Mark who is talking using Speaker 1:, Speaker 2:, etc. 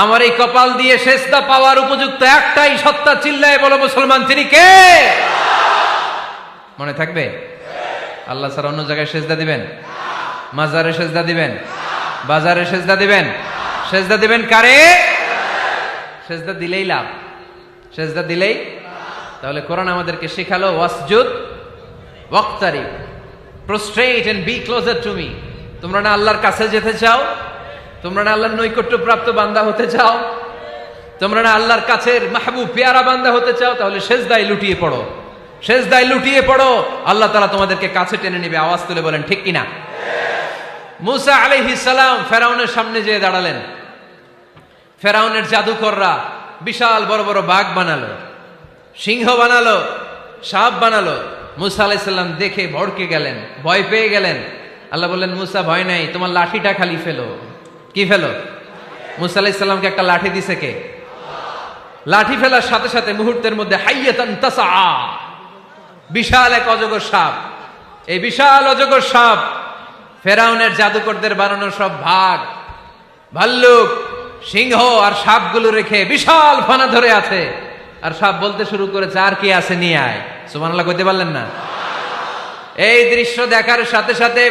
Speaker 1: আমার এই কপাল দিয়ে সেজদা পাওয়ার উপযুক্ত একটাই সত্তা, চিল্লায় বলো মুসলমান, তিনি কে? মনে থাকবে? আল্লাহ ছাড়া অন্য জায়গায় সেজদা দিবেন? মাজারে সেজদা দিবেন? বাজারে সেজদা দিবেন? সেজদা দিবেন কারে? সেজদা দিলেই লাভ, সেজদা দিলেই। তাহলে কোরআন আমাদেরকে শেখালো ওয়াসজুদ ওয়াক্তারিব, prostrate and be closer to me. তোমরা না আল্লাহর কাছে যেতে চাও? তোমরা না আল্লাহর নৈকট্য প্রাপ্ত বান্দা হতে চাও? তোমরা না আল্লাহর কাছের মাহবুব পেয়ারা বান্দা হতে চাও? তাহলে সেজদায় লুটিয়ে পড়ো, সেজদায় লুটিয়ে পড়ো। আল্লাহ তাআলা তোমাদেরকে কাছে টেনে নেবে। আওয়াজ তুলে বলেন ঠিক কিনা? মুসা আলাইহিস সালাম ফেরাউনের সামনে যেয়ে দাঁড়ালেন। ফেরাউনের জাদুকররা বিশাল বড় বড় বাঘ বানালো, সিংহ বানালো, সাপ বানালো। মুসা আলাইহিস সালাম দেখে ভড়কে গেলেন, ভয় পেয়ে গেলেন। আল্লাহ বললেন, মুসা ভয় নাই, তোমার লাঠিটা খালি ফেলো। কি ফেলো? মুসা আলাইহিস সালামকে একটা লাঠি দিছে কে? লাঠি ফেলার সাথে সাথে মুহূর্তের মধ্যে হাইয়াতান তাসআ, বিশাল এক অজগর সাপ। এই বিশাল অজগর সাপ ফেরাউনের জাদুকরদের বানানো সব ভাগ, ভাল্লুক, সিংহ আর সাপগুলো রেখে বিশাল ফানা ধরে আছে। আর সাপ বলতে শুরু করেছে, আর কি আছে নিয়ে আয়। সুবহানাল্লাহ কইতে পারলেন না? এই দৃশ্য দেখার সাথে সাথে